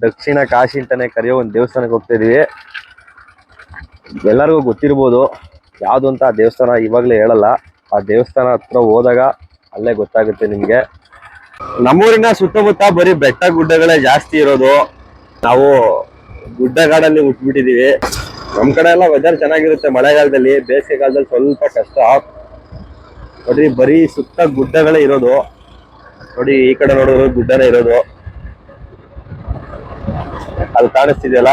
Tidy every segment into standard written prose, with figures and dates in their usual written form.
ದಕ್ಷಿಣ ಕಾಶಿ ಅಂತಾನೆ ಕರೆಯೋ ಒಂದು ದೇವಸ್ಥಾನಕ್ಕೆ ಹೋಗ್ತಾ ಇದೀವಿ. ಎಲ್ಲರಿಗೂ ಗೊತ್ತಿರ್ಬೋದು ಯಾವುದು ಅಂತ. ಆ ದೇವಸ್ಥಾನ ಇವಾಗಲೇ ಹೇಳಲ್ಲ, ಆ ದೇವಸ್ಥಾನ ಹತ್ರ ಹೋದಾಗ ಅಲ್ಲೇ ಗೊತ್ತಾಗುತ್ತೆ ನಿಮಗೆ. ನಮ್ಮೂರಿನ ಸುತ್ತಮುತ್ತ ಬರೀ ಬೆಟ್ಟ ಗುಡ್ಡಗಳೇ ಜಾಸ್ತಿ ಇರೋದು. ನಾವು ಗುಡ್ಡಗಾಡಲ್ಲಿ ಹುಟ್ಬಿಟ್ಟಿದೀವಿ. ನಮ್ ಕಡೆ ಎಲ್ಲ ವೆದರ್ ಚೆನ್ನಾಗಿರುತ್ತೆ ಮಳೆಗಾಲದಲ್ಲಿ, ಬೇಸಿಗೆಗಾಲದಲ್ಲಿ ಸ್ವಲ್ಪ ಕಷ್ಟ. ನೋಡ್ರಿ ಬರೀ ಸುತ್ತ ಗುಡ್ಡಗಳೇ ಇರೋದು. ನೋಡಿ ಈ ಕಡೆ ನೋಡಿದ್ರು ಗುಡ್ಡನೇ ಇರೋದು, ಅಲ್ಲಿ ಕಾಣಿಸ್ತಿದೆಯಲ್ಲ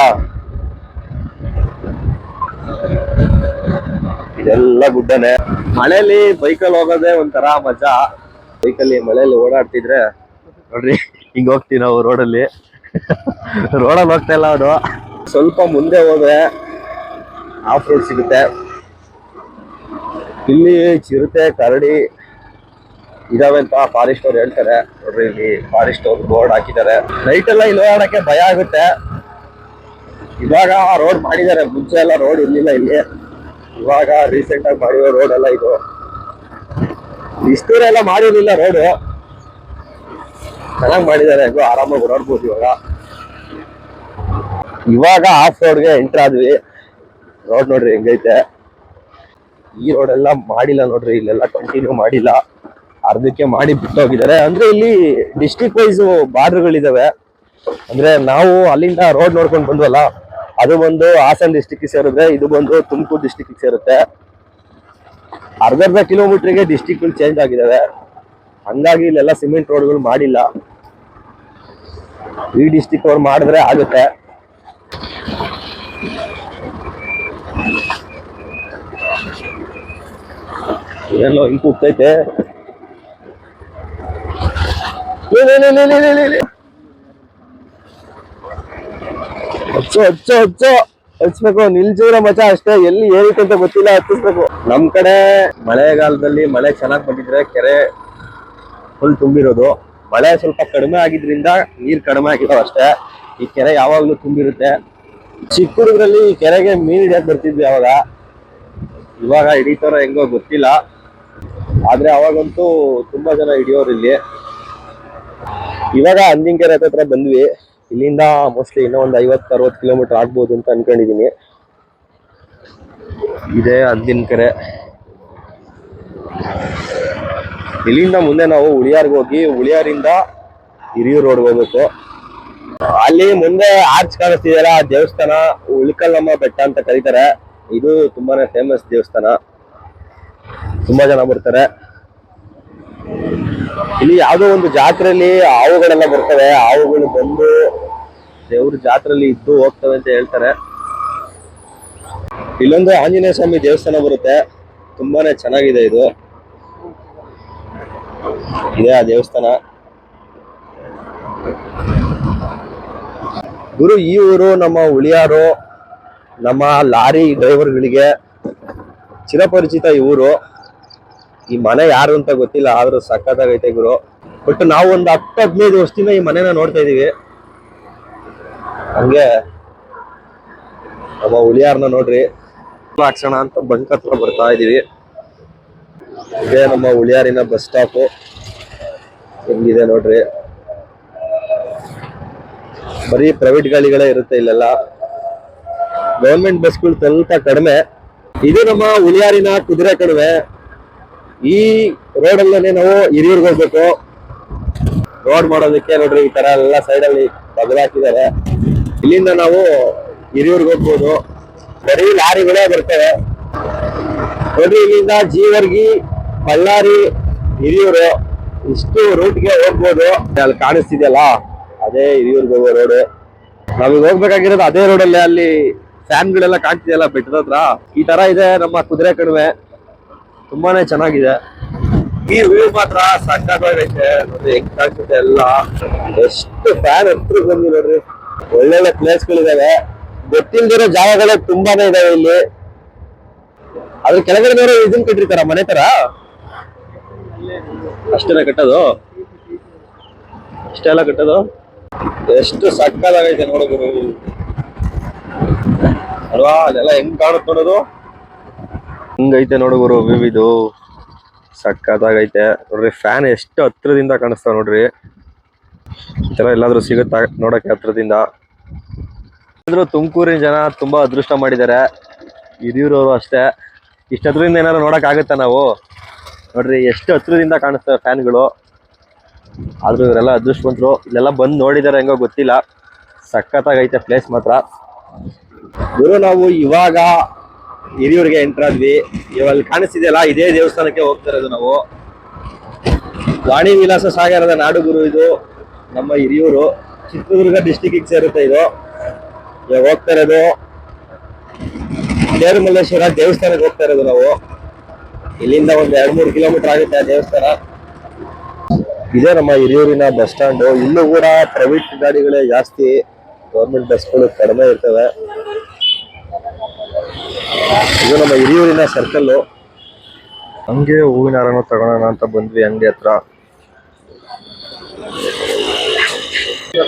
ಇದೆಲ್ಲ ಗುಡ್ಡನೇ. ಮಳೆಯಲ್ಲಿ ಬೈಕಲ್ಲಿ ಹೋಗೋದೇ ಒಂಥರ ಮಜಾ. ಬೈಕಲ್ಲಿ ಮಳೆಯಲ್ಲಿ ಓಡಾಡ್ತಿದ್ರೆ ನೋಡ್ರಿ ಹಿಂಗ್ ಹೋಗ್ತೀವಿ ನಾವು ರೋಡಲ್ಲಿ. ರೋಡಲ್ಲಿ ಹೋಗ್ತಾ ಇಲ್ಲ, ಅದು ಸ್ವಲ್ಪ ಮುಂದೆ ಹೋದ್ರೆ ಆಫ್ ರೋಡ್ ಸಿಗುತ್ತೆ. ಇಲ್ಲಿ ಚಿರತೆ ಕರಡಿ ಇದಾವೆ ಅಂತ ಫಾರೆಸ್ಟ್ ಅವ್ರು ಹೇಳ್ತಾರೆ. ನೋಡ್ರಿ ಇಲ್ಲಿ ಫಾರೆಸ್ಟ್ ಅವ್ರು ಬೋರ್ಡ್ ಹಾಕಿದ್ದಾರೆ. ನೈಟ್ ಎಲ್ಲ ಇಲ್ಲಿ ಓಡಾಡಕ್ಕೆ ಭಯ ಆಗುತ್ತೆ. ಇವಾಗ ರೋಡ್ ಮಾಡಿದ್ದಾರೆ, ಮುಂಚೆ ಎಲ್ಲ ರೋಡ್ ಇರ್ಲಿಲ್ಲ ಇಲ್ಲಿ. ಇವಾಗ ರೀಸೆಂಟ್ ಆಗಿ ಮಾಡಿರೋ ರೋಡ್ ಎಲ್ಲ ಇದು. ಇಷ್ಟು ದೂರ ಎಲ್ಲ ಮಾಡಿರ್ಲಿಲ್ಲ ರೋಡು, ಚೆನ್ನಾಗಿ ಮಾಡಿದ್ದಾರೆ. ಹೆಂಗೋ ಆರಾಮಾಗಿ ಓಡಾಡ್ಬೋದು ಇವಾಗ. ಇವಾಗ ಆಫ್ ರೋಡ್ಗೆ ಎಂಟರ್ ಆದ್ವಿ. ರೋಡ್ ನೋಡ್ರಿ ಹೆಂಗೈತೆ. ಈ ರೋಡ್ ಎಲ್ಲ ಮಾಡಿಲ್ಲ ನೋಡ್ರಿ, ಇಲ್ಲೆಲ್ಲ ಕಂಟಿನ್ಯೂ ಮಾಡಿಲ್ಲ, ಅರ್ಧಕ್ಕೆ ಮಾಡಿ ಬಿಟ್ಟೋಗಿದ್ದಾರೆ. ಅಂದ್ರೆ ಇಲ್ಲಿ ಡಿಸ್ಟ್ರಿಕ್ಟ್ ವೈಸ್ ಬಾರ್ಡರ್ಗಳಿದಾವೆ. ಅಂದ್ರೆ ನಾವು ಅಲ್ಲಿಂದ ರೋಡ್ ನೋಡ್ಕೊಂಡು ಬಂದ್ವಲ್ಲ, ಅದು ಬಂದು ಹಾಸನ್ ಡಿಸ್ಟಿಕ್ ಸೇರಿದ್ರೆ, ಇದು ಬಂದು ತುಮಕೂರು ಡಿಸ್ಟಿಕ್ ಸೇರುತ್ತೆ. ಅರ್ಧ ಕಿಲೋಮೀಟರ್ಗೆ ಡಿಸ್ಟಿಕ್ ಚೇಂಜ್ ಆಗಿದಾವೆ. ಹಂಗಾಗಿ ಇಲ್ಲೆಲ್ಲ ಸಿಮೆಂಟ್ ರೋಡ್ಗಳು ಮಾಡಿಲ್ಲ. ಈ ಡಿಸ್ಟಿಕ್ ಅವ್ರು ಮಾಡಿದ್ರೆ ಆಗುತ್ತೆ. ಏನೋ ಹಿಂಗ್ ಕೂಗ್ತೈತೆ. ಹಚ್ಬೇಕು, ನಿಲ್ಸೂರ ಮಚ ಅಷ್ಟೇ. ಎಲ್ಲಿ ಏರಿಕೆ ಅಂತ ಗೊತ್ತಿಲ್ಲ, ಹತ್ತಿಸ್ಬೇಕು. ನಮ್ ಕಡೆ ಮಳೆಗಾಲದಲ್ಲಿ ಮಳೆ ಚೆನ್ನಾಗಿ ಬಂದಿದ್ರೆ ಕೆರೆ ಫುಲ್ ತುಂಬಿರೋದು. ಮಳೆ ಸ್ವಲ್ಪ ಕಡಿಮೆ ಆಗಿದ್ರಿಂದ ನೀರ್ ಕಡಿಮೆ ಆಗಿರೋ ಅಷ್ಟೇ. ಈ ಕೆರೆ ಯಾವಾಗ್ಲೂ ತುಂಬಿರುತ್ತೆ. ಚಿಕ್ಕ ಹುಡುಗರಲ್ಲಿ ಈ ಕೆರೆಗೆ ಮೀನ್ ಹಿಡಿಯಕ್ ಬರ್ತಿದ್ವಿ ಅವಾಗ. ಇವಾಗ ಹಿಡಿತಾರ ಹೆಂಗೋ ಗೊತ್ತಿಲ್ಲ, ಆದ್ರೆ ಅವಾಗಂತೂ ತುಂಬಾ ಜನ ಹಿಡಿಯೋರು ಇಲ್ಲಿ. ಇವಾಗ ಅಂದಿನಕೆರೆ ಹತ್ರ ಬಂದ್ವಿ. ಇಲ್ಲಿಂದ ಮೋಸ್ಟ್ಲಿ ಇನ್ನೂ ಒಂದು 50-60 ಕಿಲೋಮೀಟರ್ ಆಗ್ಬೋದು ಅಂತ ಅನ್ಕೊಂಡಿದೀನಿ. ಇದೇ ಅಂದಿನಕೆರೆ. ಇಲ್ಲಿಂದ ಮುಂದೆ ನಾವು ಉಳಿಯಾರ್ಗೆ ಹೋಗಿ, ಉಳಿಯಾರಿಂದ ಹಿರಿಯೂರು ರೋಡ್ಗೆ ಹೋಗ್ಬೇಕು. ಅಲ್ಲಿ ಮುಂದೆ ಆರ್ಚ್ ಕಾಣಿಸ್ತಿದೆಯಲ್ಲ, ಆ ದೇವಸ್ಥಾನ ಉಳ್ಕಲ್ಲಮ್ಮ ಬೆಟ್ಟ ಅಂತ ಕರೀತಾರೆ. ಇದು ತುಂಬಾನೇ ಫೇಮಸ್ ದೇವಸ್ಥಾನ, ತುಂಬಾ ಜನ ಬರ್ತಾರೆ. ಇಲ್ಲಿ ಯಾವುದೋ ಒಂದು ಜಾತ್ರೆಯಲ್ಲಿ ಹಾವುಗಳೆಲ್ಲ ಬರ್ತವೆ. ಹಾವುಗಳು ಬಂದು ದೇವ್ರ ಜಾತ್ರೆಯಲ್ಲಿ ಇದ್ದು ಹೋಗ್ತವೆ ಅಂತ ಹೇಳ್ತಾರೆ. ಇಲ್ಲೊಂದು ಆಂಜನೇಯ ಸ್ವಾಮಿ ದೇವಸ್ಥಾನ ಬರುತ್ತೆ, ತುಂಬಾನೇ ಚೆನ್ನಾಗಿದೆ ಇದು. ಇದೇ ಆ ದೇವಸ್ಥಾನ. ಗುರು, ಈ ಊರು ನಮ್ಮ ಉಳಿಯಾರು, ನಮ್ಮ ಲಾರಿ ಡ್ರೈವರ್ಗಳಿಗೆ ಚಿರಪರಿಚಿತ ಈ ಊರು. ಈ ಮನೆ ಯಾರು ಅಂತ ಗೊತ್ತಿಲ್ಲ, ಆದ್ರೂ ಸಕ್ಕತ್ತಾಗೈತೆ ಗುರು. ಬಟ್ ನಾವು ಒಂದು 10-15 ವರ್ಷದಿಂದ ಈ ಮನೆನ ನೋಡ್ತಾ ಇದೀವಿ. ಹಂಗೆ ನಮ್ಮ ಉಳಿಯಾರ್ನ ನೋಡ್ರಿ ಹಾಕ್ಸೋಣ ಅಂತ ಬಂಕ್ ಹತ್ರ ಬರ್ತಾ ಇದೀವಿ. ಇದೇ ನಮ್ಮ ಉಳಿಯಾರಿನ ಬಸ್ ಸ್ಟಾಪ್. ಹೆಂಗಿದೆ ನೋಡ್ರಿ, ಬರೀ ಪ್ರೈವೇಟ್ ಗಾಡಿಗಳೇ ಇರುತ್ತೆ ಇಲ್ಲೆಲ್ಲ. ಗವರ್ಮೆಂಟ್ ಬಸ್ಗಳು ಸ್ವಲ್ಪ ಕಡಿಮೆ. ಇದು ನಮ್ಮ ಉಳಿಯಾರಿನ ಕುದುರೆ ಕಣಿವೆ. ಈ ರೋಡಲ್ಲೇ ನಾವು ಹಿರಿಯೂರ್ಗೆ ಹೋಗ್ಬೇಕು. ರೋಡ್ ಮಾಡೋದಕ್ಕೆ ನೋಡ್ರಿ ಈ ತರ ಎಲ್ಲ ಸೈಡಲ್ಲಿ ಬದಲಾಕಿದ್ದಾರೆ. ಇಲ್ಲಿಂದ ನಾವು ಹಿರಿಯೂರ್ಗೆ ಹೋಗ್ಬೋದು. ಬರೀ ಲಾರಿಗಳೇ ಬರ್ತವೆ ನೋಡ್ರಿ. ಇಲ್ಲಿಂದ ಜೀವರ್ಗಿ, ಬಳ್ಳಾರಿ, ಹಿರಿಯೂರು ಇಷ್ಟು ರೂಟ್ಗೆ ಹೋಗ್ಬೋದು. ಅಲ್ಲಿ ಕಾಣಿಸ್ತಿದೆಯಲ್ಲ ಅದೇ ಹಿರಿಯೂರ್ಗೆ ಹೋಗೋ ರೋಡ್. ನಾವೀಗ ಹೋಗ್ಬೇಕಾಗಿರೋದು ಅದೇ ರೋಡಲ್ಲೇ. ಅಲ್ಲಿ ಫ್ಯಾನ್ಗಳೆಲ್ಲ ಕಾಣ್ತಿದೆಯಲ್ಲ ಬೆಟ್ಟದ ಹತ್ರ. ಈ ತರ ಇದೆ ನಮ್ಮ ಕುದುರೆ ಕಣಿವೆ, ತುಂಬಾನೇ ಚೆನ್ನಾಗಿದೆ. ಈ ವ್ಯೂ ಮಾತ್ರ ಸಕ್ಕತ್ತಾಗೈತೆ ನೋಡ್ರಿ, ಹೆಂಗ್ ಕಾಣಿಸುತ್ತೆ ಎಲ್ಲ. ಎಷ್ಟು ಫ್ಯಾನ್ ಹತ್ರ ಬಂದು ನೋಡ್ರಿ. ಒಳ್ಳೊಳ್ಳೆ ಪ್ಲೇಸ್ಗಳಿದಾವೆ, ಗೊತ್ತಿಲ್ದಿರೋ ಜಾಗಗಳೇ ತುಂಬಾನೇ ಇದಾವೆ ಇಲ್ಲಿ. ಅದ್ರ ಕೆಳಗಡೆ ಬೇರೆ ಇದನ್ ಕಟ್ಟಿರ್ತಾರ ಮನೆ ತರ. ಅಷ್ಟೆಲ್ಲ ಕಟ್ಟೋದು, ಅಷ್ಟೆಲ್ಲ ಕಟ್ಟೋದು. ಎಷ್ಟು ಸಕ್ಕತ್ತಾಗೈತೆ ನೋಡೋದು ಅಲ್ವಾ. ಅದೆಲ್ಲ ಹೆಂಗ್ ಕಾಣುತ್ತೆ ನೋಡೋದು, ಹಿಂಗೈತೆ ನೋಡುಗರು ವ್ಯೂ. ಇದು ಸಕ್ಕತ್ತಾಗೈತೆ ನೋಡ್ರಿ. ಫ್ಯಾನ್ ಎಷ್ಟು ಹತ್ರದಿಂದ ಕಾಣಿಸ್ತಾವ ನೋಡ್ರಿ. ಈ ತರ ಎಲ್ಲಾದ್ರೂ ಸಿಗುತ್ತಾ ನೋಡಕ್ಕೆ ಹತ್ರದಿಂದ. ಆದ್ರೂ ತುಮಕೂರಿನ ಜನ ತುಂಬಾ ಅದೃಷ್ಟ ಮಾಡಿದ್ದಾರೆ, ಹಿರಿಯೂರವರು ಅಷ್ಟೇ. ಇಷ್ಟ ಹತ್ರದಿಂದ ಏನಾದ್ರು ನೋಡಕ್ ಆಗುತ್ತಾ ನಾವು? ನೋಡ್ರಿ ಎಷ್ಟು ಹತ್ರದಿಂದ ಕಾಣಿಸ್ತವೆ ಫ್ಯಾನ್ಗಳು. ಆದ್ರೂ ಇವರೆಲ್ಲ ಅದೃಷ್ಟವಂತರು, ಇಲ್ಲೆಲ್ಲ ಬಂದು ನೋಡಿದಾರೆ ಹೆಂಗೋ ಗೊತ್ತಿಲ್ಲ. ಸಖತ್ತಾಗೈತೆ ಪ್ಲೇಸ್ ಮಾತ್ರ. ಗುರು ನಾವು ಇವಾಗ ಹಿರಿಯೂರಿಗೆ ಎಂಟರ್ ಆದ್ವಿ. ಇವಾಗ ಕಾಣಿಸ್ತಿದೆಯಲ್ಲ, ಇದೇ ದೇವಸ್ಥಾನಕ್ಕೆ ಹೋಗ್ತಾ ಇರೋದು ನಾವು. ವಾಣಿ ವಿಲಾಸ ಸಾಗರದ ನಾಡು ಗುರು ಇದು, ನಮ್ಮ ಹಿರಿಯೂರು ಚಿತ್ರದುರ್ಗ ಡಿಸ್ಟಿಕ್ ಸೇರುತ್ತೆ ಇದು. ಇವಾಗ ಹೋಗ್ತಾ ಇರೋದು ತೇರುಮಲ್ಲೇಶ್ವರ ದೇವಸ್ಥಾನಕ್ಕೆ ಹೋಗ್ತಾ ಇರೋದು ನಾವು. ಇಲ್ಲಿಂದ ಒಂದು 2-3 ಕಿಲೋಮೀಟರ್ ಆಗುತ್ತೆ ಆ ದೇವಸ್ಥಾನ. ಇದೇ ನಮ್ಮ ಹಿರಿಯೂರಿನ ಬಸ್ ಸ್ಟ್ಯಾಂಡ್. ಇಲ್ಲೂ ಕೂಡ ಪ್ರೈವೇಟ್ ಗಾಡಿಗಳೇ ಜಾಸ್ತಿ, ಗೌರ್ಮೆಂಟ್ ಬಸ್ಗಳು ಕಡಿಮೆ ಇರ್ತವೆ. ಇದು ನಮ್ಮ ಹಿರಿಯೂರಿನ ಸರ್ಕಲ್ಲು. ಹಂಗೆ ಹೂವಿನ ಹಾರನೂ ತಗೊಳ್ಳೋಣ ಅಂತ ಬಂದ್ವಿ ಅಂಗಡಿ ಹತ್ರ.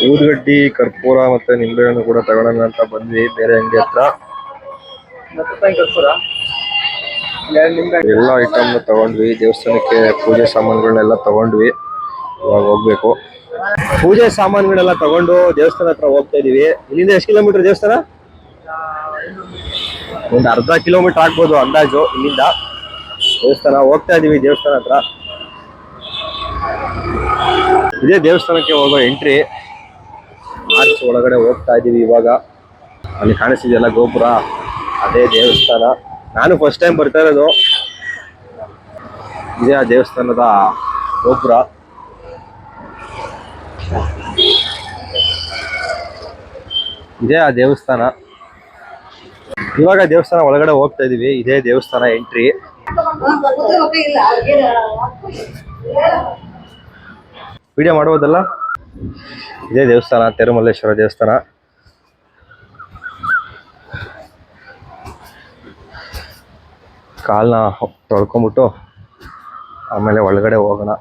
ಊದ್ಗಡ್ಡಿ, ಕರ್ಪೂರ ಮತ್ತೆ ನಿಂಬೆಹಣ್ಣು ಕೂಡ ತಗೊಳ್ಳೋಣ ಅಂತ ಬಂದ್ವಿ ಬೇರೆ ಅಂಗಡಿ ಹತ್ರ. ಎಲ್ಲ ಐಟಮ್ ತಗೊಂಡ್ವಿ. ದೇವಸ್ಥಾನಕ್ಕೆ ಪೂಜೆ ಸಾಮಾನುಗಳನ್ನೆಲ್ಲ ತಗೊಂಡ್ವಿ. ಇವಾಗ ಹೋಗ್ಬೇಕು. ಪೂಜೆ ಸಾಮಾನುಗಳೆಲ್ಲ ತಗೊಂಡು ದೇವಸ್ಥಾನ ಹತ್ರ ಹೋಗ್ತಾ ಇದೀವಿ. ಇಲ್ಲಿಂದ ಎಷ್ಟು ಕಿಲೋಮೀಟರ್ ದೇವಸ್ಥಾನ? ಒಂದು ಅರ್ಧ ಕಿಲೋಮೀಟರ್ ಆಗ್ಬೋದು ಅಂದಾಜು ಇಲ್ಲಿಂದ ದೇವಸ್ಥಾನ. ಹೋಗ್ತಾ ಇದೀವಿ ದೇವಸ್ಥಾನ ಹತ್ರ. ಇದೇ ದೇವಸ್ಥಾನಕ್ಕೆ ಹೋಗೋ ಎಂಟ್ರಿ. ಆರ್ಚ್ ಒಳಗಡೆ ಹೋಗ್ತಾ ಇದೀವಿ ಇವಾಗ. ಅಲ್ಲಿ ಕಾಣಿಸ್ತಿದೆಯಲ್ಲ ಗೋಪುರ, ಅದೇ ದೇವಸ್ಥಾನ. ನಾನು ಫಸ್ಟ್ ಟೈಮ್ ಬರ್ತಾ ಇರೋದು. ಇದೇ ಆ ದೇವಸ್ಥಾನದ ಗೋಪುರ. ಇದೇ ಆ ದೇವಸ್ಥಾನ. ಇವಾಗ ದೇವಸ್ಥಾನ ಒಳಗಡೆ ಹೋಗ್ತಾ ಇದೀವಿ. ಇದೇ ದೇವಸ್ಥಾನ ಎಂಟ್ರಿ. ವಿಡಿಯೋ ಮಾಡ್ಬೋದಲ್ಲ? ಇದೇ ದೇವಸ್ಥಾನ, ತೇರುಮಲ್ಲೇಶ್ವರ ದೇವಸ್ಥಾನ. ಕಾಲನ್ನ ತೊಳ್ಕೊಂಬಿಟ್ಟು ಆಮೇಲೆ ಒಳಗಡೆ ಹೋಗೋಣ.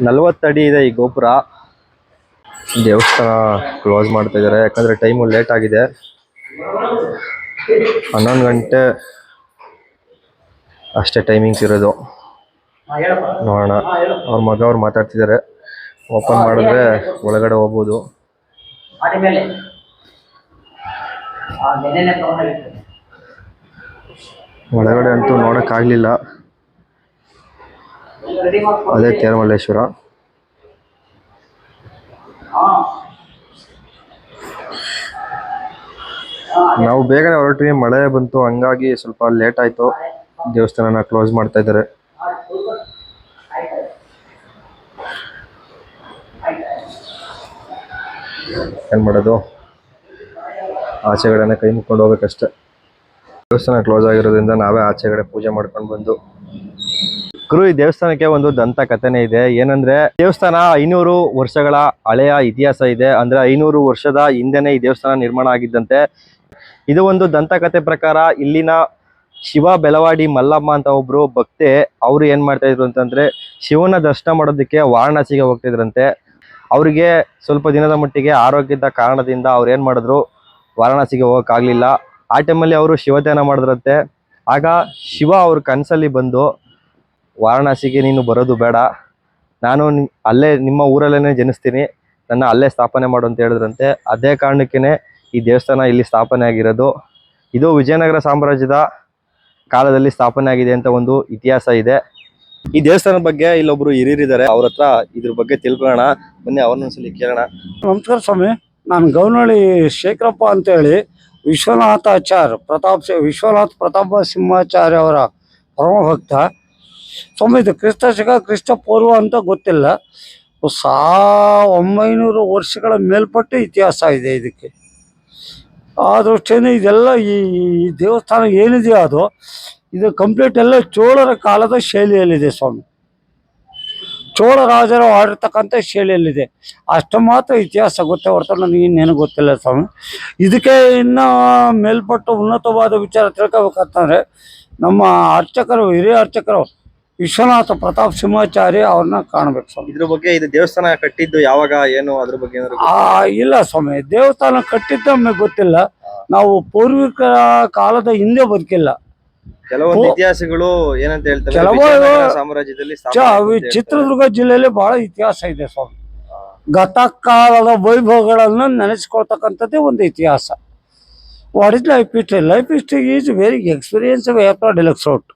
ನಲವತ್ತಡಿ ಇದೆ ಈ ಗೋಪುರ. ದೇವಸ್ಥಾನ ಕ್ಲೋಸ್ ಮಾಡ್ತಾ ಇದ್ದಾರೆ, ಯಾಕಂದ್ರೆ ಟೈಮು ಲೇಟ್ ಆಗಿದೆ. 11 ಗಂಟೆ ಅಷ್ಟೇ ಟೈಮಿಂಗ್ಸ್ ಇರೋದು. ನೋಡೋಣ. ಅವ್ರ ಮಗ ಅವ್ರು ಮಾತಾಡ್ತಿದ್ದಾರೆ. ಓಪನ್ ಮಾಡಿದ್ರೆ ಒಳಗಡೆ ಹೋಗ್ಬೋದು. ಒಳಗಡೆ ಅಂತೂ ನೋಡೋಕ್ಕಾಗಲಿಲ್ಲ. ಅದೇ ತೇರುಮಲ್ಲೇಶ್ವರ. ನಾವು ಬೇಗನೆ ಹೊರಟ್ವಿ, ಮಳೆ ಬಂತು, ಹಂಗಾಗಿ ಸ್ವಲ್ಪ ಲೇಟ್ ಆಯ್ತು. ದೇವಸ್ಥಾನನ ಕ್ಲೋಸ್ ಮಾಡ್ತಾ ಇದ್ದಾರೆ. ಏನ್ ಮಾಡೋದು, ಆಚೆಗಡೆನೆ ಕೈ ಮುಕ್ಕೊಂಡು ಹೋಗ್ಬೇಕಷ್ಟೆ. ದೇವಸ್ಥಾನ ಕ್ಲೋಸ್ ಆಗಿರೋದ್ರಿಂದ ನಾವೇ ಆಚೆಗಡೆ ಪೂಜೆ ಮಾಡ್ಕೊಂಡು ಬಂದು. ಗುರು, ಈ ದೇವಸ್ಥಾನಕ್ಕೆ ಒಂದು ದಂತ ಕಥೆನೇ ಇದೆ. ಏನಂದ್ರೆ, ದೇವಸ್ಥಾನ 500 ವರ್ಷಗಳ ಹಳೆಯ ಇತಿಹಾಸ ಇದೆ. ಅಂದ್ರೆ 500 ವರ್ಷದ ಹಿಂದೆನೆ ಈ ದೇವಸ್ಥಾನ ನಿರ್ಮಾಣ ಆಗಿದ್ದಂತೆ. ಇದು ಒಂದು ದಂತಕಥೆ ಪ್ರಕಾರ ಇಲ್ಲಿನ ಶಿವ ಬೆಳವಾಡಿ ಮಲ್ಲಮ್ಮ ಅಂತ ಒಬ್ರು ಭಕ್ತೆ, ಅವರು ಏನ್ ಮಾಡ್ತಾ ಇದ್ರು ಅಂತಂದ್ರೆ, ಶಿವನ ದರ್ಶನ ಮಾಡೋದಕ್ಕೆ ವಾರಣಾಸಿಗೆ ಹೋಗ್ತಿದ್ರಂತೆ. ಅವ್ರಿಗೆ ಸ್ವಲ್ಪ ದಿನದ ಮಟ್ಟಿಗೆ ಆರೋಗ್ಯದ ಕಾರಣದಿಂದ ಅವ್ರು ಏನ್ ಮಾಡಿದ್ರು, ವಾರಣಾಸಿಗೆ ಹೋಗೋಕ್ಕಾಗಲಿಲ್ಲ. ಆ ಟೈಮಲ್ಲಿ ಅವರು ಶಿವಧ್ಯಾನ ಮಾಡಿದ್ರಂತೆ. ಆಗ ಶಿವ ಅವ್ರ ಕನಸಲ್ಲಿ ಬಂದು, ವಾರಣಾಸಿಗೆ ನೀನು ಬರೋದು ಬೇಡ, ನಾನು ಅಲ್ಲೇ ನಿಮ್ಮ ಊರಲ್ಲೇ ಜನಿಸ್ತೀನಿ, ನನ್ನ ಅಲ್ಲೇ ಸ್ಥಾಪನೆ ಮಾಡು ಅಂತ ಹೇಳಿದ್ರಂತೆ. ಅದೇ ಕಾರಣಕ್ಕೇ ಈ ದೇವಸ್ಥಾನ ಇಲ್ಲಿ ಸ್ಥಾಪನೆ ಆಗಿರೋದು. ಇದು ವಿಜಯನಗರ ಸಾಮ್ರಾಜ್ಯದ ಕಾಲದಲ್ಲಿ ಸ್ಥಾಪನೆ ಆಗಿದೆ ಅಂತ ಒಂದು ಇತಿಹಾಸ ಇದೆ. ಈ ದೇವಸ್ಥಾನದ ಬಗ್ಗೆ ಇಲ್ಲೊಬ್ರು ಹಿರಿಯರಿದ್ದಾರೆ, ಅವ್ರ ಹತ್ರ ಇದ್ರ ಬಗ್ಗೆ ತಿಳ್ಕೊಳ್ಳೋಣ. ಬನ್ನಿ, ಅವ್ರನ್ನೊಂದ್ಸಲಿ ಕೇಳೋಣ. ನಮಸ್ಕಾರ ಸ್ವಾಮಿ, ನಾನು ಗೌನಹಳ್ಳಿ ಶೇಖರಪ್ಪ ಅಂತೇಳಿ ವಿಶ್ವನಾಥ್ ಪ್ರತಾಪ ಸಿಂಹಾಚಾರ್ಯ ಅವರ ಪರಮ ಭಕ್ತ ಸ್ವಾಮಿ. ಇದು ಕ್ರಿಸ್ತ ಪೂರ್ವ ಅಂತ ಗೊತ್ತಿಲ್ಲ, 1900 ವರ್ಷಗಳ ಮೇಲ್ಪಟ್ಟು ಇತಿಹಾಸ ಇದೆ ಇದಕ್ಕೆ. ಆ ದೃಷ್ಟಿಯಿಂದ ಇದೆಲ್ಲ ಈ ದೇವಸ್ಥಾನ ಏನಿದೆಯೋ ಅದು ಇದು ಕಂಪ್ಲೀಟ್ ಎಲ್ಲ ಚೋಳರ ಕಾಲದ ಶೈಲಿಯಲ್ಲಿದೆ ಸ್ವಾಮಿ. ಚೋಳ ರಾಜರು ಆಡಿರ್ತಕ್ಕಂಥ ಶೈಲಿಯಲ್ಲಿದೆ. ಅಷ್ಟು ಮಾತ್ರ ಇತಿಹಾಸ ಗೊತ್ತೇ ಹೊರತು ನನಗೆ ಇನ್ನೇನು ಗೊತ್ತಿಲ್ಲ ಸ್ವಾಮಿ. ಇದಕ್ಕೆ ಇನ್ನೂ ಮೇಲ್ಪಟ್ಟು ಉನ್ನತವಾದ ವಿಚಾರ ತಿಳ್ಕೊಬೇಕಂತಂದರೆ ನಮ್ಮ ಅರ್ಚಕರು, ಹಿರಿಯ ಅರ್ಚಕರು ವಿಶ್ವನಾಥ ಪ್ರತಾಪ್ ಸಿಂಹಾಚಾರಿ ಅವ್ರನ್ನ ಕಾಣ್ಬೇಕು ಸ್ವಾಮಿ. ಇದ್ರ ಬಗ್ಗೆ ಇದು ದೇವಸ್ಥಾನ ಕಟ್ಟಿದ್ದು ಯಾವಾಗ ಏನು ಅದ್ರ ಬಗ್ಗೆ ಏನಾದ್ರು ಇಲ್ಲ ಸ್ವಾಮಿ, ದೇವಸ್ಥಾನ ಕಟ್ಟಿದ್ದ ನಮಗೆ ಗೊತ್ತಿಲ್ಲ. ನಾವು ಪೂರ್ವಿಕರ ಕಾಲದ ಹಿಂದೆ ಬದುಕಿಲ್ಲ. ಕೆಲವೊಂದು ಇತಿಹಾಸಗಳು ಏನಂತ ಹೇಳ್ತಾರೆ, ಕೆಲವು ವಿಜಯನಗರ ಸಾಮ್ರಾಜ್ಯದಲ್ಲಿ ಸ್ಥಾಪನೆ ಆಯ್ತು ಅಂತ ಚಿತ್ರದುರ್ಗ ಜಿಲ್ಲೆಯಲ್ಲಿ ಬಹಳ ಇತಿಹಾಸ ಇದೆ ಸ್ವಾಮಿ. ಗತಕಾಲದ ವೈಭವಗಳನ್ನು ನೆನೆಸ್ಕೊಳ್ತಕ್ಕಂಥದ್ದೇ ಒಂದು ಇತಿಹಾಸ. What is life history? Life history is very experience we have to deluxe out.